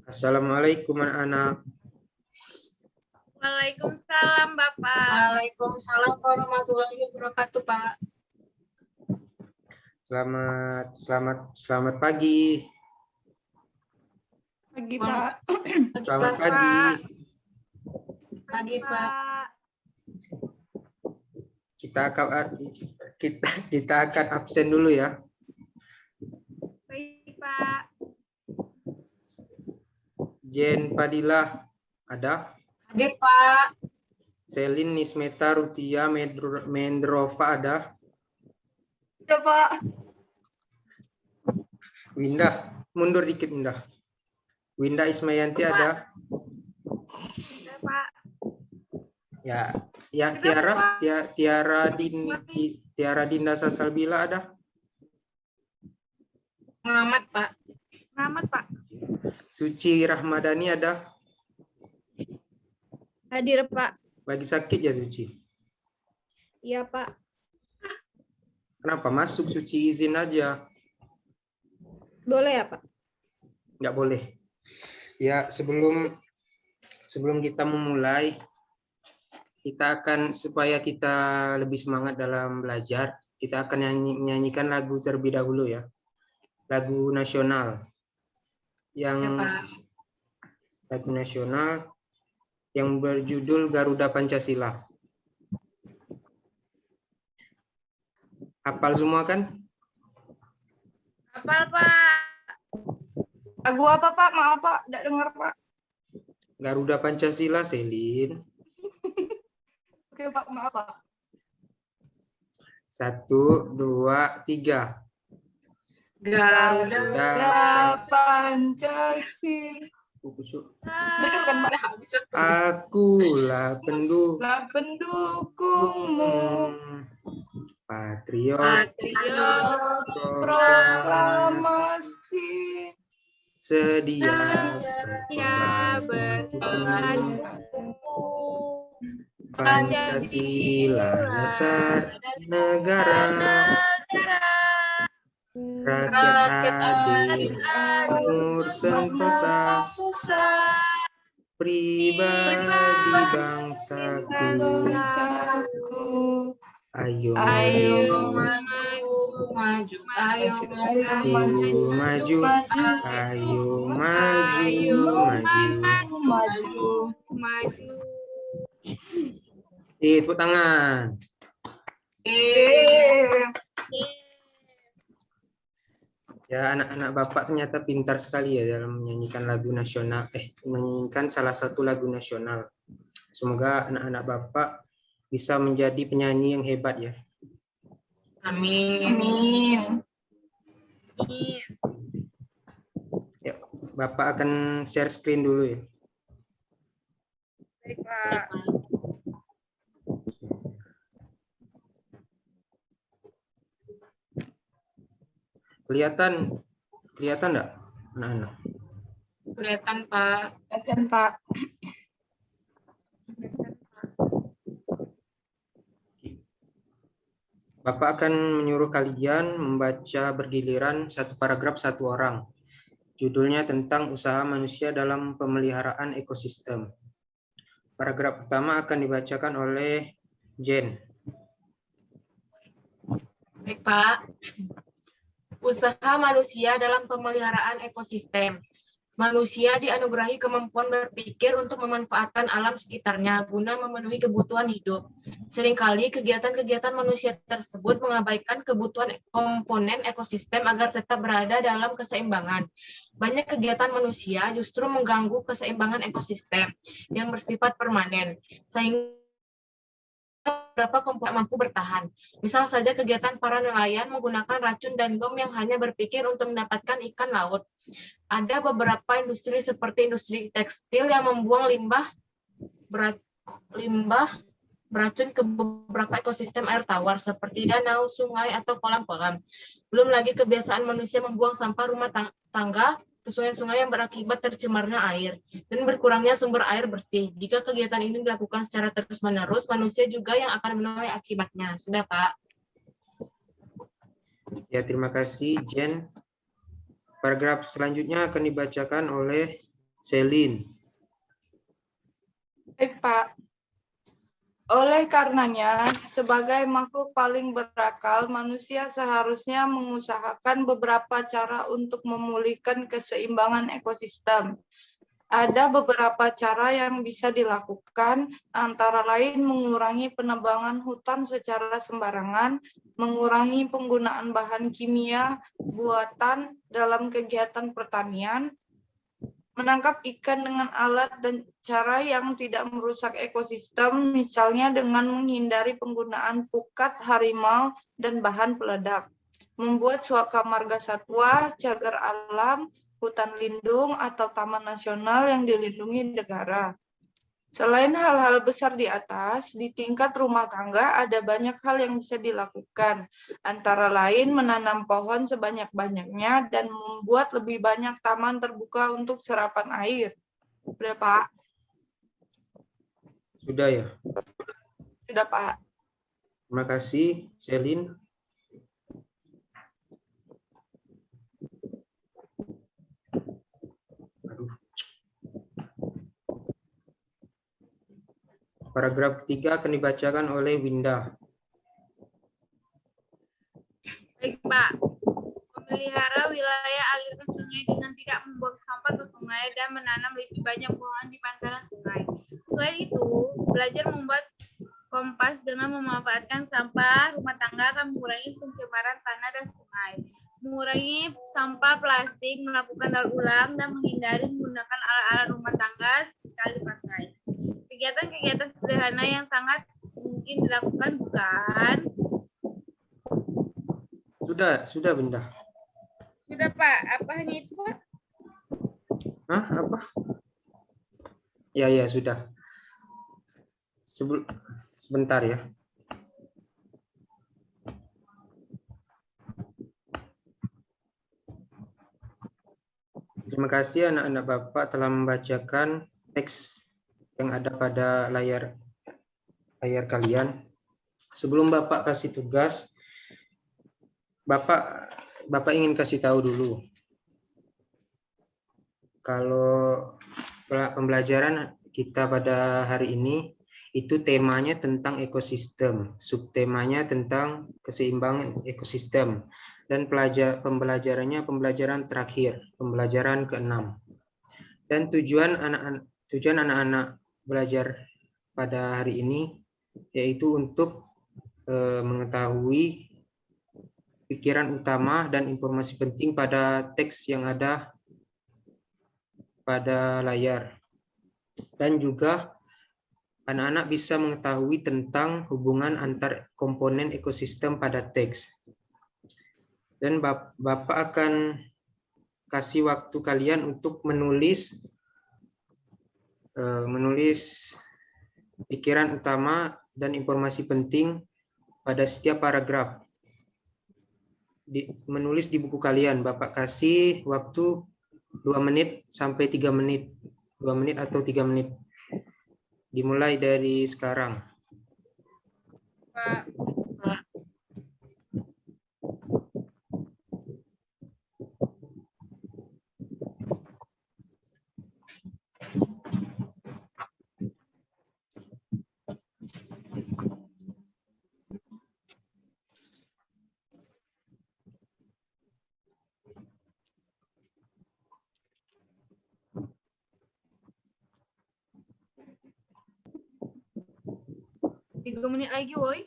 Assalamualaikum anak-anak. Waalaikumsalam, Bapak. Waalaikumsalam warahmatullahi wabarakatuh, Pak. Selamat pagi. Pagi, Pak. Selamat pagi. Pagi, Pak. Kita akan absen dulu ya. Baik, Pak. Jen Fadilah ada? Hadir, Pak. Selin Nismeta Rutia Mendrova ada? Ada, Pak. Winda, mundur dikit Winda. Winda Ismayanti ada? Ada, Pak. Ya, Sudah, Tiara Dinda Sasalbila ada? Muhammad, Pak. Selamat, Pak. Suci Rahmadani ada? Hadir, Pak. Lagi sakit ya Suci? Iya, Pak. Kenapa masuk Suci, izin aja? Boleh ya, Pak? Nggak boleh. Ya, sebelum kita memulai, supaya kita lebih semangat dalam belajar, kita akan menyanyikan lagu terlebih dahulu ya. Lagu nasional. Lagu nasional yang berjudul Garuda Pancasila. Hafal semua kan? Hafal, Pak. Lagu apa, Pak? Maaf, Pak. Tidak dengar, Pak. Garuda Pancasila, Selin. Oke, Pak. Maaf, Pak. 1, 2, 3. Garuda Pancasila. Betul kan, Pak? Habis. Akulah Pendukungmu. Patriot Proklamasi. sedia berpegang Pancasila dasar negara, rakyat adil, makmur sentosa, pribadi bangsaku. Ayo maju, Tepuk tangan. Ya, anak-anak Bapak ternyata pintar sekali ya dalam menyanyikan lagu nasional, menyanyikan salah satu lagu nasional. Semoga anak-anak Bapak bisa menjadi penyanyi yang hebat ya. Amin. Ya, Bapak akan share screen dulu ya. Baik, Pak. Kelihatan enggak anak-anak? Kelihatan, Pak. Kelihatan, Pak. Bapak akan menyuruh kalian membaca bergiliran satu paragraf satu orang. Judulnya tentang usaha manusia dalam pemeliharaan ekosistem. Paragraf pertama akan dibacakan oleh Jen. Baik, Pak. Usaha manusia dalam pemeliharaan ekosistem. Manusia dianugerahi kemampuan berpikir untuk memanfaatkan alam sekitarnya guna memenuhi kebutuhan hidup. Seringkali kegiatan-kegiatan manusia tersebut mengabaikan kebutuhan komponen ekosistem agar tetap berada dalam keseimbangan. Banyak kegiatan manusia justru mengganggu keseimbangan ekosistem yang bersifat permanen, sehingga beberapa komponen mampu bertahan. Misal saja kegiatan para nelayan menggunakan racun dan bom yang hanya berpikir untuk mendapatkan ikan laut. Ada beberapa industri seperti industri tekstil yang membuang limbah beracun ke beberapa ekosistem air tawar seperti danau, sungai, atau kolam-kolam. Belum lagi kebiasaan manusia membuang sampah rumah tangga ke sungai-sungai yang berakibat tercemarnya air dan berkurangnya sumber air bersih. Jika kegiatan ini dilakukan secara terus-menerus, manusia juga yang akan menuai akibatnya. Sudah, Pak. Ya, terima kasih, Jen. Paragraf selanjutnya akan dibacakan oleh Selin. Baik, Pak. Oleh karenanya, sebagai makhluk paling berakal, manusia seharusnya mengusahakan beberapa cara untuk memulihkan keseimbangan ekosistem. Ada beberapa cara yang bisa dilakukan, antara lain mengurangi penebangan hutan secara sembarangan, mengurangi penggunaan bahan kimia buatan dalam kegiatan pertanian, menangkap ikan dengan alat dan cara yang tidak merusak ekosistem, misalnya dengan menghindari penggunaan pukat harimau dan bahan peledak, membuat suaka marga satwa, cagar alam, hutan lindung, atau taman nasional yang dilindungi negara. Selain hal-hal besar di atas, di tingkat rumah tangga ada banyak hal yang bisa dilakukan, antara lain menanam pohon sebanyak-banyaknya dan membuat lebih banyak taman terbuka untuk serapan air. Sudah, Pak? Sudah ya? Sudah, Pak. Terima kasih, Selin. Aduh. Paragraf ketiga akan dibacakan oleh Winda. Baik, Pak. Memelihara wilayah aliran sungai dengan tidak membuang sampah ke sungai dan menanam lebih banyak pohon di bantaran sungai. Selain itu, belajar membuat kompas dengan memanfaatkan sampah rumah tangga akan mengurangi pencemaran tanah dan sungai. Mengurangi sampah plastik, melakukan daur ulang, dan menghindari menggunakan alat-alat rumah tangga sekali pakai. Kegiatan-kegiatan sederhana yang sangat mungkin dilakukan, bukan? Sudah, Winda. Sudah, Pak. Apa hanya itu, Pak? Hah, apa? Ya, sudah. Sebentar ya. Terima kasih anak-anak Bapak telah membacakan teks yang ada pada layar kalian. Sebelum Bapak kasih tugas, Bapak ingin kasih tahu dulu. Kalau pembelajaran kita pada hari ini itu temanya tentang ekosistem, subtemanya tentang keseimbangan ekosistem, dan pembelajaran terakhir, pembelajaran ke-6. Dan tujuan anak-anak belajar pada hari ini yaitu untuk mengetahui pikiran utama dan informasi penting pada teks yang ada pada layar. Dan juga anak-anak bisa mengetahui tentang hubungan antar komponen ekosistem pada teks. Dan Bapak akan kasih waktu kalian untuk menulis pikiran utama dan informasi penting pada setiap paragraf. Menulis di buku kalian. Bapak kasih waktu 2 menit sampai 3 menit. 2 menit atau 3 menit. Dimulai dari sekarang. Pak. Tiga menit lagi, woi.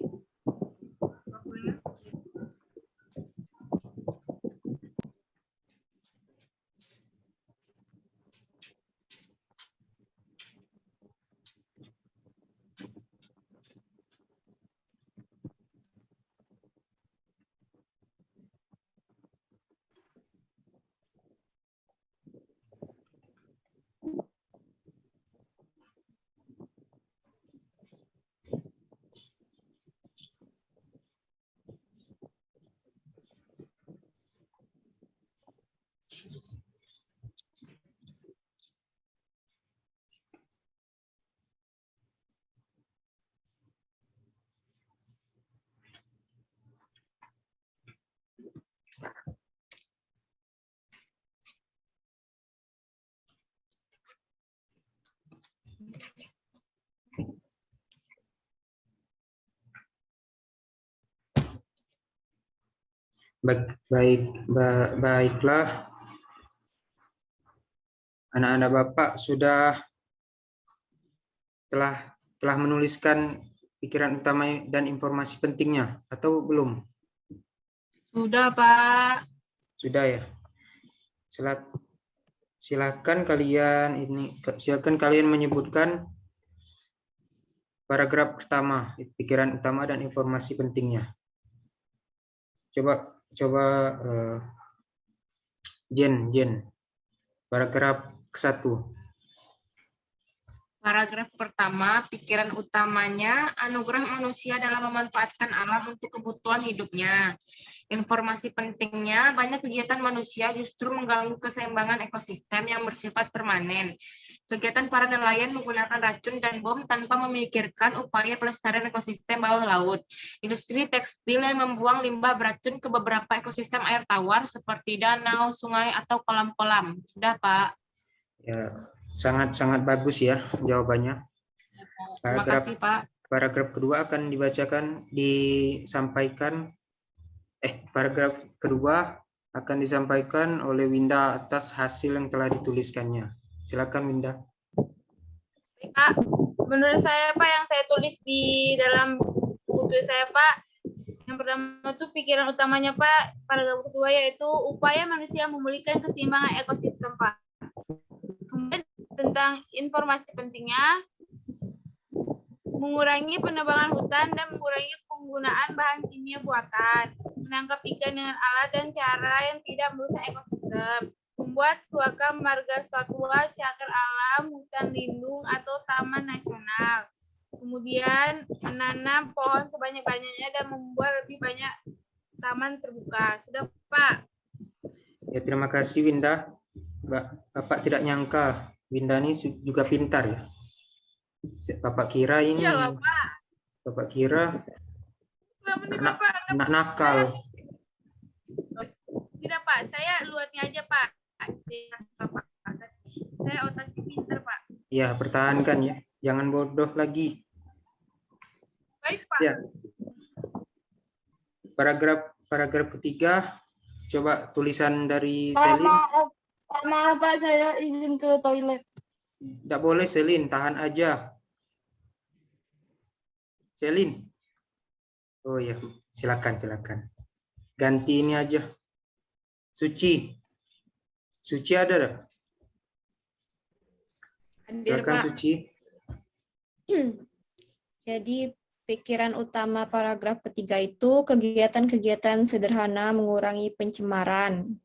Waktunya. Baiklah. Anak-anak Bapak sudah telah menuliskan pikiran utama dan informasi pentingnya atau belum? Sudah, Pak. Sudah ya. Silakan kalian menyebutkan paragraf pertama, pikiran utama dan informasi pentingnya. Coba Jen, paragraf ke-1. Paragraf pertama, pikiran utamanya, anugerah manusia dalam memanfaatkan alam untuk kebutuhan hidupnya. Informasi pentingnya, banyak kegiatan manusia justru mengganggu keseimbangan ekosistem yang bersifat permanen. Kegiatan para nelayan menggunakan racun dan bom tanpa memikirkan upaya pelestarian ekosistem bawah laut. Industri tekstil yang membuang limbah beracun ke beberapa ekosistem air tawar seperti danau, sungai, atau kolam-kolam. Sudah, Pak. Ya, sangat bagus ya jawabannya. Terima kasih, Pak. Paragraf kedua akan paragraf kedua akan disampaikan oleh Winda atas hasil yang telah dituliskannya. Silakan Winda. Pak, menurut saya Pak, yang saya tulis di dalam buku saya Pak, yang pertama itu pikiran utamanya Pak, paragraf kedua yaitu upaya manusia memulihkan keseimbangan ekosistem Pak. Kemudian tentang informasi pentingnya, mengurangi penebangan hutan dan mengurangi penggunaan bahan kimia buatan, menangkap ikan dengan alat dan cara yang tidak merusak ekosistem, membuat suaka marga satwa, cagar alam, hutan lindung atau taman nasional, kemudian menanam pohon sebanyak-banyaknya dan membuat lebih banyak taman terbuka. Sudah Pak. Ya, terima kasih Winda. Bapak tidak nyangka Winda ini juga pintar ya. Bapak kira ini. Iyalah, Pak. Bapak kira anak nakal. Tidak Pak, saya luarnya aja Pak. Saya otaknya pintar Pak. Ya, pertahankan ya. Jangan bodoh lagi. Baik Pak. Ya. Paragraf ketiga, coba tulisan dari Selin. Maaf Pak, saya izin ke toilet. Tidak boleh Selin, tahan aja. Selin. Oh ya, silakan. Ganti ini aja. Suci ada enggak? Hadir, Silakan Pak. Suci. Jadi pikiran utama paragraf ketiga itu kegiatan-kegiatan sederhana mengurangi pencemaran.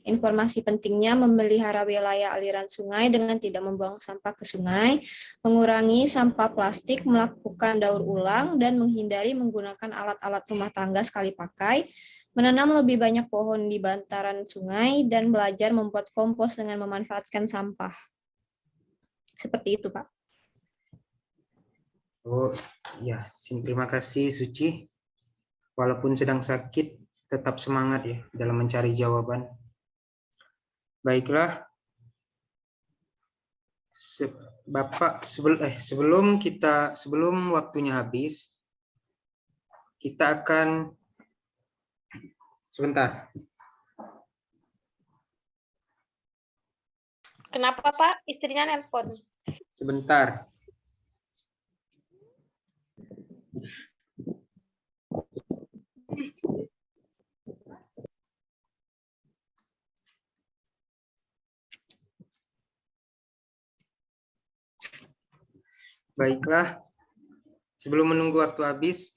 Informasi pentingnya memelihara wilayah aliran sungai dengan tidak membuang sampah ke sungai, mengurangi sampah plastik, melakukan daur ulang, dan menghindari menggunakan alat-alat rumah tangga sekali pakai, menanam lebih banyak pohon di bantaran sungai, dan belajar membuat kompos dengan memanfaatkan sampah. Seperti itu, Pak. Oh ya, terima kasih Suci. Walaupun sedang sakit, tetap semangat ya dalam mencari jawaban. Baiklah, Bapak sebelum waktunya habis, kita akan sebentar. Kenapa Pak? Istrinya nelpon. Sebentar. Baiklah, sebelum menunggu waktu habis,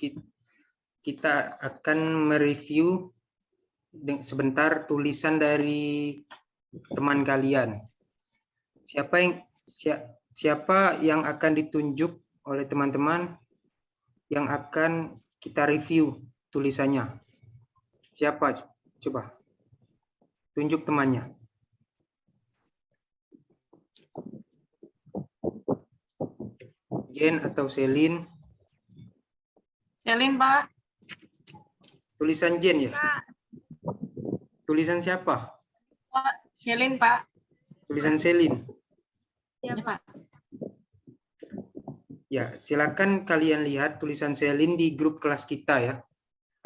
kita akan mereview sebentar tulisan dari teman kalian. Siapa yang akan ditunjuk oleh teman-teman yang akan kita review tulisannya? Siapa? Coba tunjuk temannya. Jen atau Selin? Selin, Pak. Tulisan Jen ya? Pak. Tulisan siapa? Pak, Selin, Pak. Tulisan Selin. Ya, Pak. Ya, silakan kalian lihat tulisan Selin di grup kelas kita ya.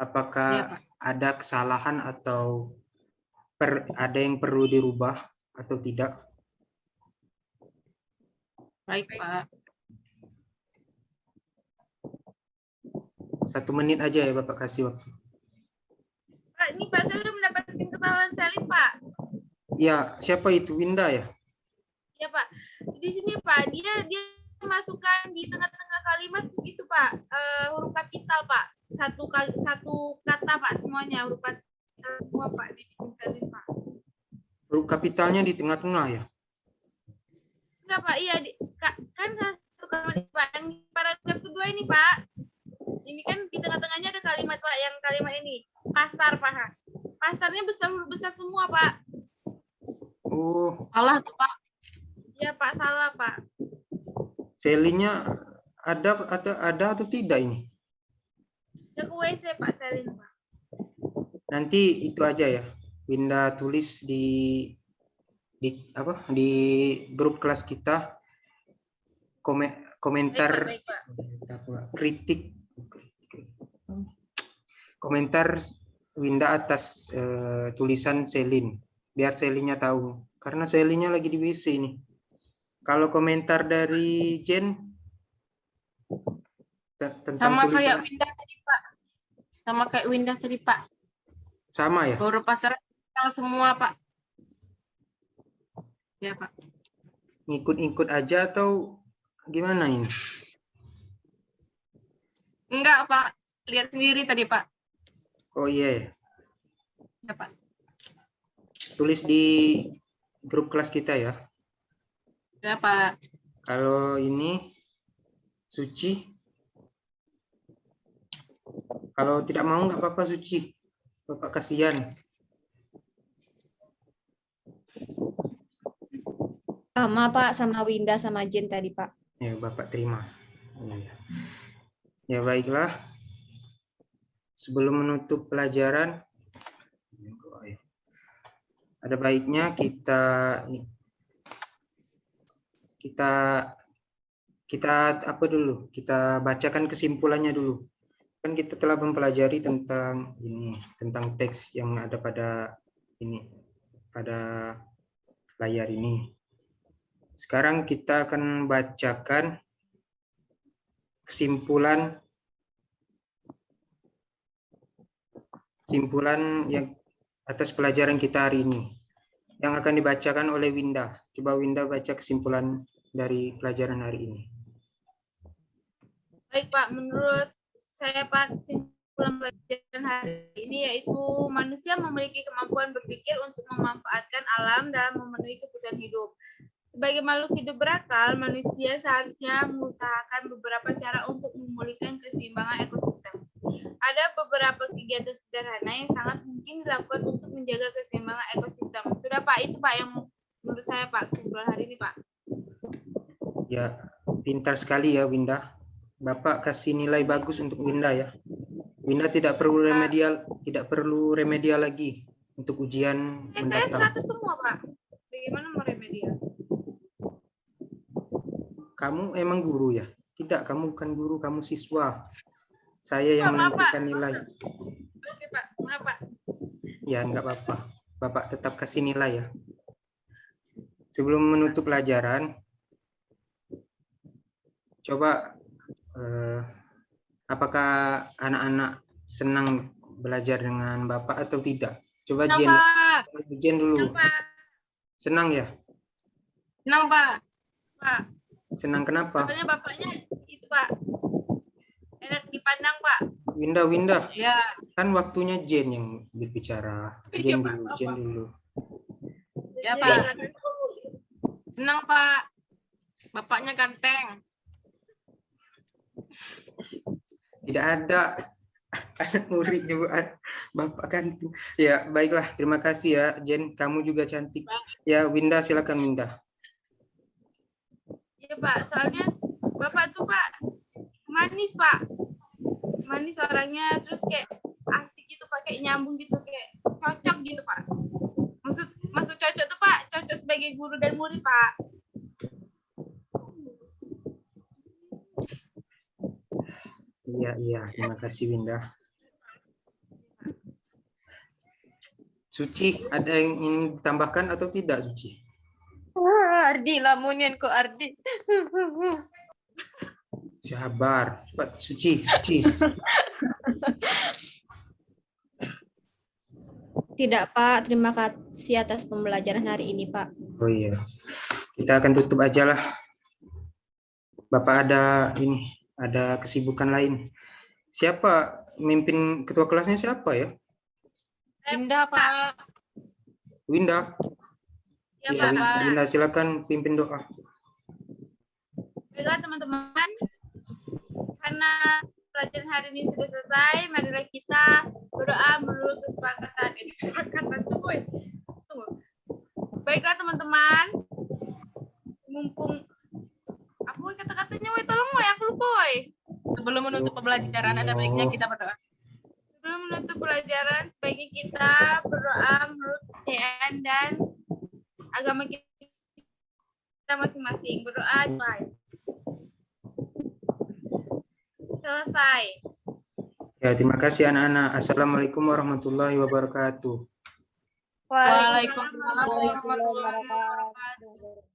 Apakah ada kesalahan atau ada yang perlu dirubah atau tidak? Baik, Pak. 1 menit aja ya Bapak kasih waktu. Pak, ini Pak, saya udah mendapatkan kesalahan Selin, Pak. Ya, siapa itu? Winda ya? Ya, Pak. Di sini, Pak, dia masukkan di tengah-tengah kalimat gitu, Pak. Huruf kapital, Pak. Satu kata, Pak, semuanya huruf kapital semua, Pak, di Selin, Pak. Huruf kapitalnya di tengah-tengah ya? Enggak, Pak. Iya, kan satu kalimat, Pak. Yang di paragraf kedua ini, Pak. Ini kan di tengah-tengahnya ada kalimat, Pak. Yang kalimat ini. Pasar, Pak. Pasarnya huruf besar semua, Pak. Oh, Salah tuh, Pak. Iya, Pak. Salah, Pak. Selinnya ada atau tidak ini? Dia ke WC, Pak, Selin, Pak. Nanti itu aja ya. Winda tulis di grup kelas kita komentar Baik, Pak. kritik komentar Winda atas tulisan Selin, biar Selinnya tahu, karena Selinnya lagi di WC ini. Kalau komentar dari Jen tentang Sama tulisan, kayak Winda tadi, Pak. Sama kayak Winda tadi, Pak. sama ya? Huruf pasar semua, Pak. Ya, Pak. Ngikut-ngikut aja atau gimana ini? Enggak, Pak. Lihat sendiri tadi, Pak. Oh iya, Ya, Pak. tulis di grup kelas kita ya. Ya, Pak. Kalau ini Suci, kalau tidak mau nggak apa-apa Suci, Bapak kasihan. Sama Pak, sama Winda, sama Jen tadi Pak. Ya Bapak terima. Ya baiklah. Sebelum menutup pelajaran, ada baiknya kita apa dulu? Kita bacakan kesimpulannya dulu. Kan kita telah mempelajari tentang tentang teks yang ada pada layar ini. Sekarang kita akan bacakan kesimpulan yang atas pelajaran kita hari ini, yang akan dibacakan oleh Winda. Coba Winda baca kesimpulan dari pelajaran hari ini. Baik, Pak. Menurut saya, Pak, kesimpulan pelajaran hari ini yaitu manusia memiliki kemampuan berpikir untuk memanfaatkan alam dalam memenuhi kebutuhan hidup. Sebagai makhluk hidup berakal, manusia seharusnya mengusahakan beberapa cara untuk memulihkan keseimbangan ekosistem. Ada beberapa kegiatan sederhana yang sangat mungkin dilakukan untuk menjaga keseimbangan ekosistem. Sudah, Pak, itu Pak yang menurut saya, Pak, kesimpulan hari ini, Pak. Ya, pintar sekali ya Winda. Bapak kasih nilai bagus untuk Winda ya. Winda tidak perlu remedial lagi untuk ujian Saya mendatang. 100 semua, Pak. Bagaimana mau remedial? Kamu emang guru ya? Tidak, kamu bukan guru, kamu siswa. Saya yang Pak, menentukan nilai. Oke, Pak. Maaf, Pak. Ya, enggak apa-apa. Bapak tetap kasih nilai ya. Sebelum menutup pelajaran, coba apakah anak-anak senang belajar dengan Bapak atau tidak? Coba Senang, Pak. Jen dulu. Pak. Senang ya? Senang, Pak. Pak. Senang kenapa? Soalnya bapaknya itu, Pak. Enak dipandang, Pak. Winda. Ya. Kan waktunya Jen yang berbicara. Jen dulu. Ya, Pak. Senang, Pak. Bapaknya ganteng. Tidak ada anak murid juga Bapak ganteng. Ya, baiklah. Terima kasih ya, Jen. Kamu juga cantik. Ya, Winda, silakan Winda. Iya, Pak. Soalnya Bapak tuh, Pak, manis, Pak. Manis orangnya, terus kayak asik gitu, Pak. Kayak nyambung gitu, kayak cocok gitu, Pak. Maksud cocok tuh, Pak, cocok sebagai guru dan murid, Pak. Iya. Terima kasih, Winda. Suci, ada yang ingin ditambahkan atau tidak, Suci? Ardi, lamunin ko Ardi. Sabar, cepat, Suci, Suci. Tidak, Pak. Terima kasih atas pembelajaran hari ini, Pak. Oh iya, kita akan tutup aja lah. Bapak ada kesibukan lain. Siapa mimpin ketua kelasnya siapa ya? Indah, Pak. Winda. Ya, Ya, Pak. Winda silakan pimpin doa. Baiklah teman-teman, karena pelajaran hari ini sudah selesai, marilah kita berdoa menurut kesepakatan. Kesepakatan tuh, boy. Tunggu. Baiklah teman-teman, mumpung apa woy kata-katanya, woy tolong woy, aku lupa woy. Sebelum menutup pembelajaran, ada baiknya kita berdoa. Sebelum menutup pelajaran, sebaiknya kita berdoa menurut kepercayaan dan agama kita masing-masing. Berdoa live. Selesai. Ya, terima kasih anak-anak. Assalamualaikum warahmatullahi wabarakatuh. Waalaikumsalam warahmatullahi wabarakatuh.